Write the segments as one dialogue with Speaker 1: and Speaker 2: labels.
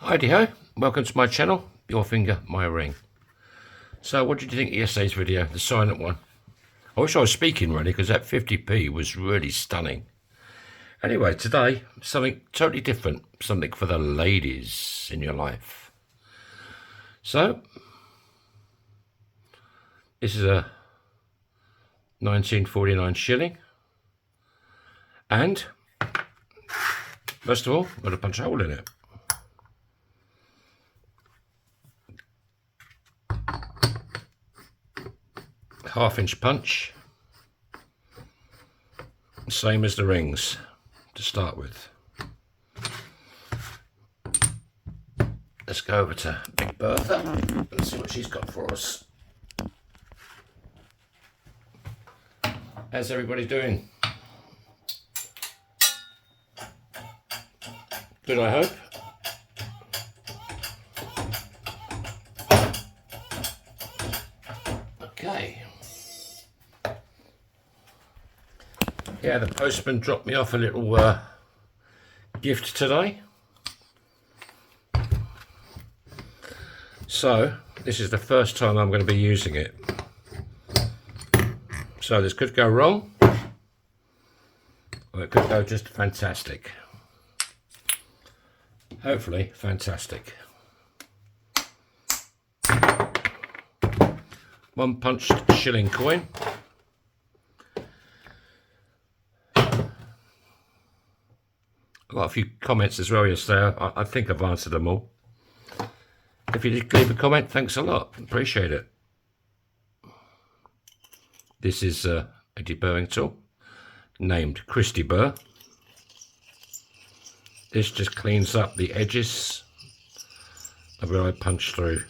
Speaker 1: Hi-de-ho, welcome to my channel, Your Finger, My Ring. So what did you think of yesterday's video, the silent one? I wish I was speaking really, because that 50p was really stunning. Anyway, today, something totally different, something for the ladies in your life. So, this is a 1949 shilling, and, first of all, got a punch hole in it. Half-inch punch, same as the rings to start with. Let's go over to Big Bertha and see what she's got for us. How's everybody doing? Good, I hope. Okay. Yeah, the postman dropped me off a little gift today. So, this is the first time I'm going to be using it. So this could go wrong, or it could go just fantastic. Hopefully, fantastic. One punched shilling coin. I got a few comments as well yesterday. I think I've answered them all. If you did leave a comment, thanks a lot. Appreciate it. This is a deburring tool named Christy Burr. This just cleans up the edges of where I punch through,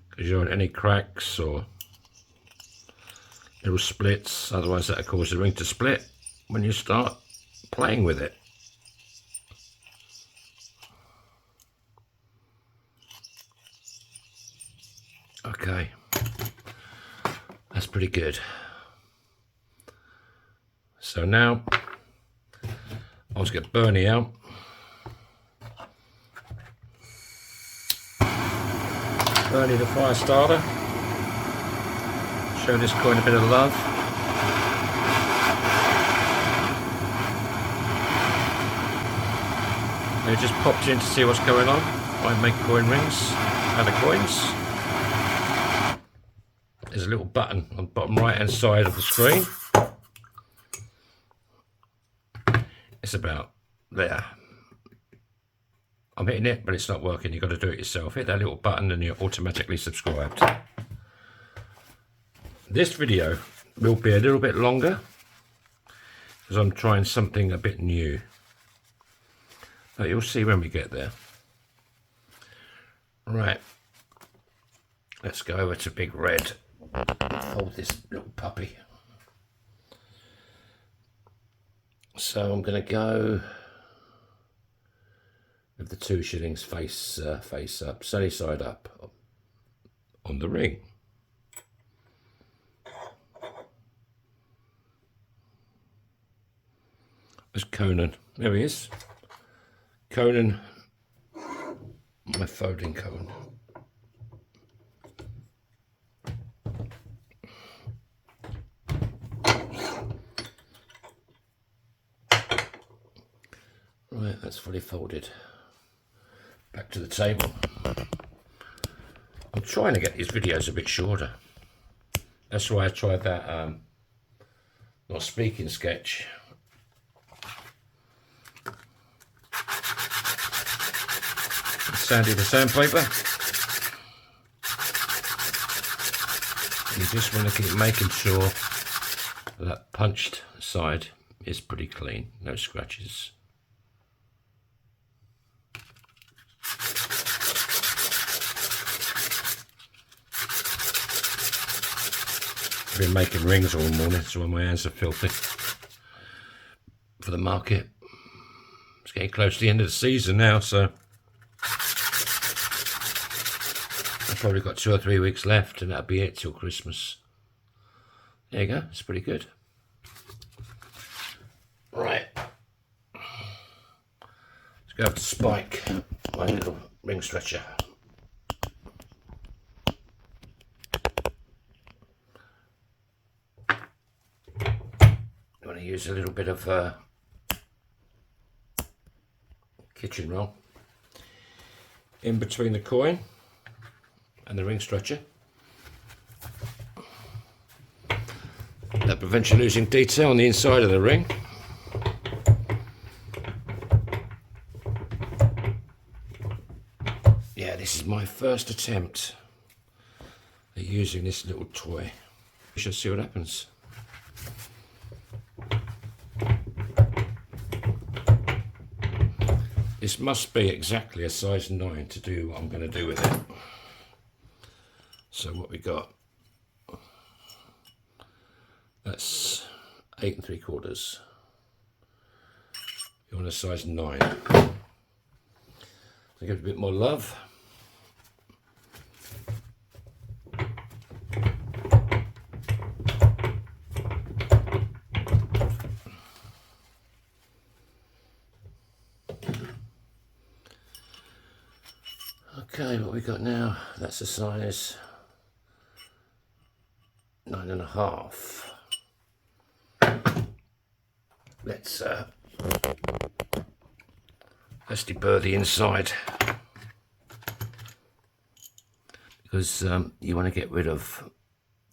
Speaker 1: because you don't want any cracks or little splits, otherwise that'll cause the ring to split when you start playing with it. Okay, that's pretty good. So now I'll just get Bernie out. Bernie the fire starter. Show this coin a bit of love. It just popped in to see what's going on. I make coin rings out of coins. There's a little button on the bottom right hand side of the screen. It's about there. I'm hitting it, but it's not working. You've got to do it yourself. Hit that little button and you're automatically subscribed. This video will be a little bit longer because I'm trying something a bit new. But you'll see when we get there. Right. Let's go over to Big Red. Hold this little puppy. So I'm going to go with the 2 shillings face up, sunny side up on the ring. There's Conan. There he is. Conan, my folding cone. Right, that's fully folded. Back to the table. I'm trying to get these videos a bit shorter. That's why I tried that not speaking sketch. Sandy the sandpaper. You just want to keep making sure that punched side is pretty clean, no scratches. I've been making rings all morning, so my hands are filthy for the market. It's getting close to the end of the season now, so I've probably got 2 or 3 weeks left, and that'll be it till Christmas. There you go, it's pretty good. Right. Go to spike my little ring stretcher. I'm going to use a little bit of kitchen roll in between the coin and the ring stretcher. That prevents you losing detail on the inside of the ring. Yeah, this is my first attempt at using this little toy. We shall see what happens. This must be exactly a size 9 to do what I'm going to do with it. So what we got, that's 8 3/4. You want a size 9. So give it a bit more love. Okay, what we got now, that's a size 9.5. Let's deburr the inside, because you want to get rid of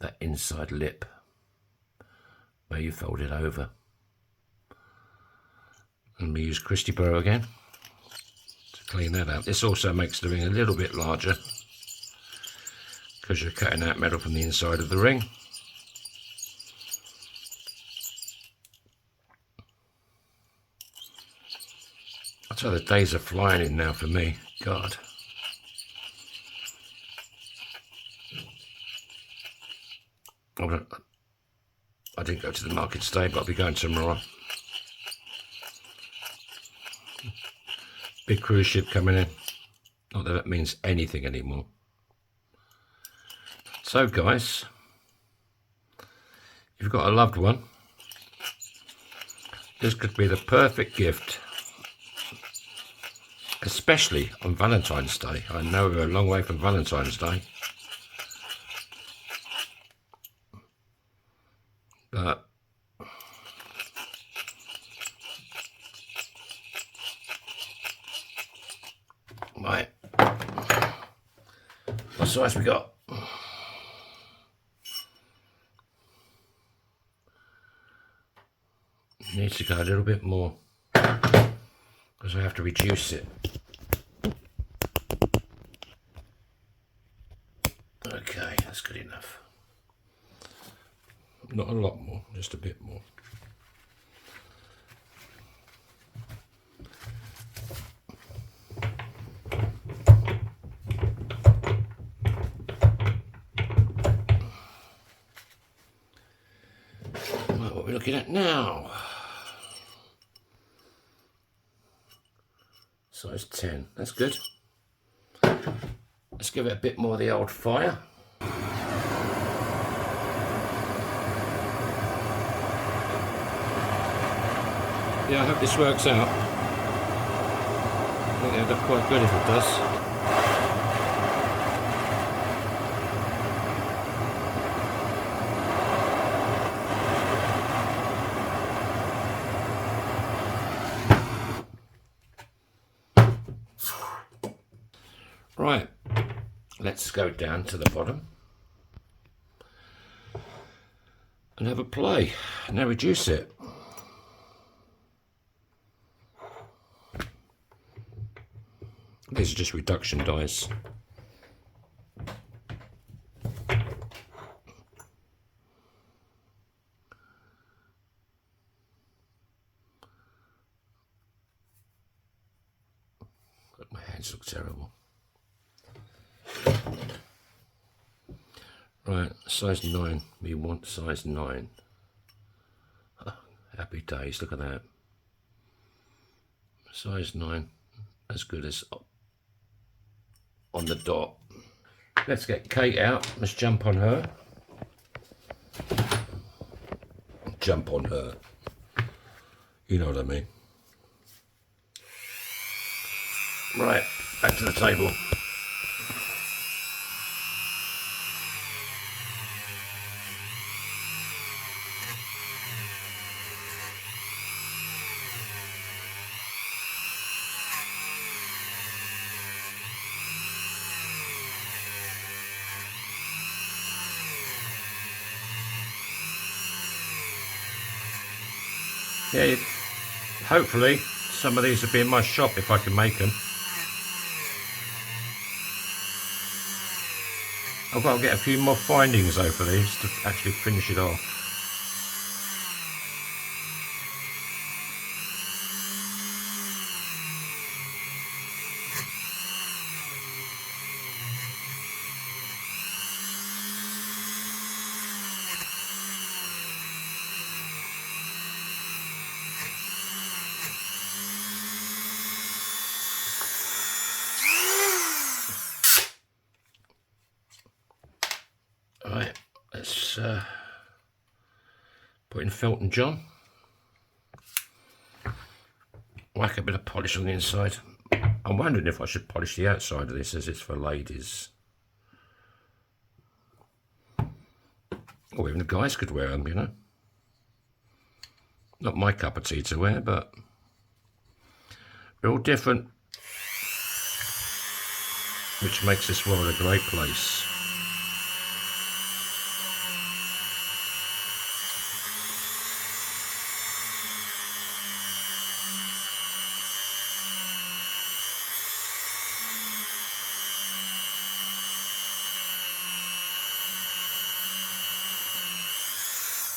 Speaker 1: that inside lip where you fold it over. And we use Christy burr again to clean that up. This also makes the ring a little bit larger because you're cutting out metal from the inside of the ring. I'll tell you, the days are flying in now for me. God. I didn't go to the market today, but I'll be going tomorrow. Big cruise ship coming in. Not that that means anything anymore. So guys, if you've got a loved one, this could be the perfect gift, especially on Valentine's Day. I know we're a long way from Valentine's Day, but right, what size we got? Needs to go a little bit more because I have to reduce it. Okay, that's good enough. Not a lot more, just a bit more. Right, what are we looking at now? Size 10, that's good. Let's give it a bit more of the old fire. Yeah, I hope this works out. I think it'll look quite good if it does. Right, let's go down to the bottom and have a play. Now reduce it. These are just reduction dies. God, my hands look terrible. Right, size 9. We want size 9. Oh, happy days, look at that. Size 9, as good as on the dot. Let's get Kate out. Let's jump on her. Jump on her. You know what I mean. Right, back to the table. Yeah, hopefully some of these will be in my shop if I can make them. I've got to get a few more findings though for these to actually finish it off. Alright, let's put in Felton John. Whack a bit of polish on the inside. I'm wondering if I should polish the outside of this as it's for ladies. Or even the guys could wear them, you know. Not my cup of tea to wear, but they're all different, which makes this world a great place.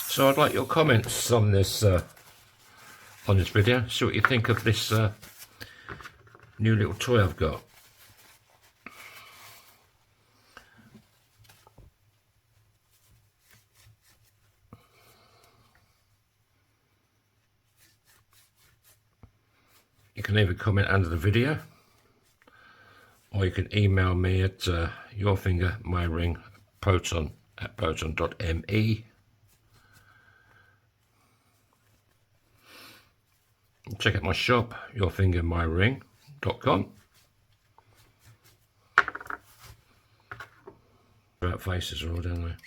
Speaker 1: So I'd like your comments on this video. See what you think of this new little toy I've got. You can leave a comment under the video, or you can email me at yourfingermyring@proton.me. Check out my shop, yourfingermyring.com. About faces are all down there.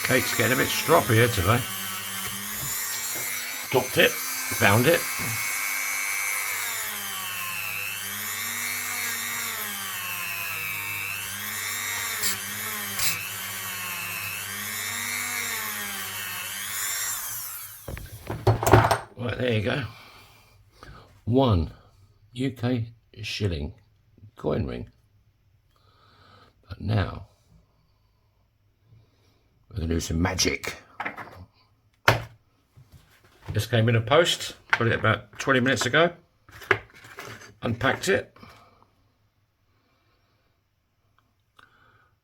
Speaker 1: Cake's getting a bit stroppy here today. Dropped it, found it. Right, there you go. 1 UK shilling coin ring. But now we're going to do some magic. This came in a post, got it about 20 minutes ago. Unpacked it.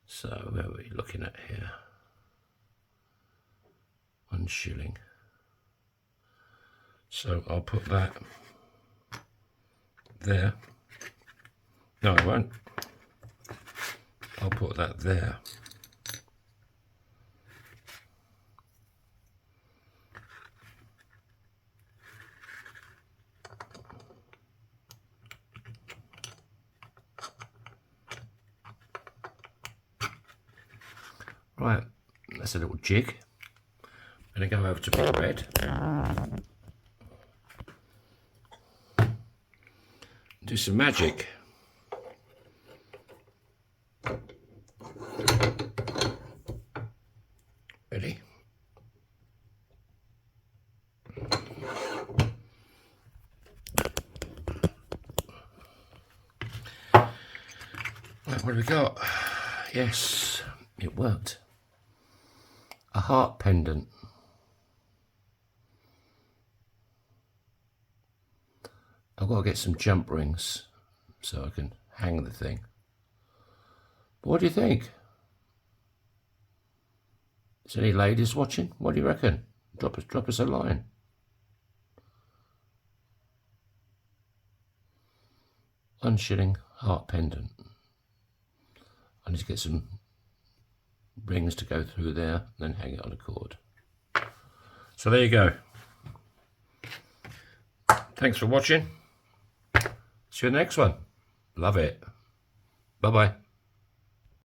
Speaker 1: So where are we looking at here? 1 shilling. So I'll put that there. No, I won't. I'll put that there. Right, that's a little jig. I'm going to go over to Big Red. Do some magic. Ready? Right, what have we got? Yes, it worked. a heart pendant. I've got to get some jump rings so I can hang the thing. But what do you think? Is there any ladies watching? What do you reckon? Drop us a line. One shilling heart pendant. I need to get some rings to go through there, then hang it on a cord. So there you go. Thanks for watching. See you in the next one. Love it. Bye-bye.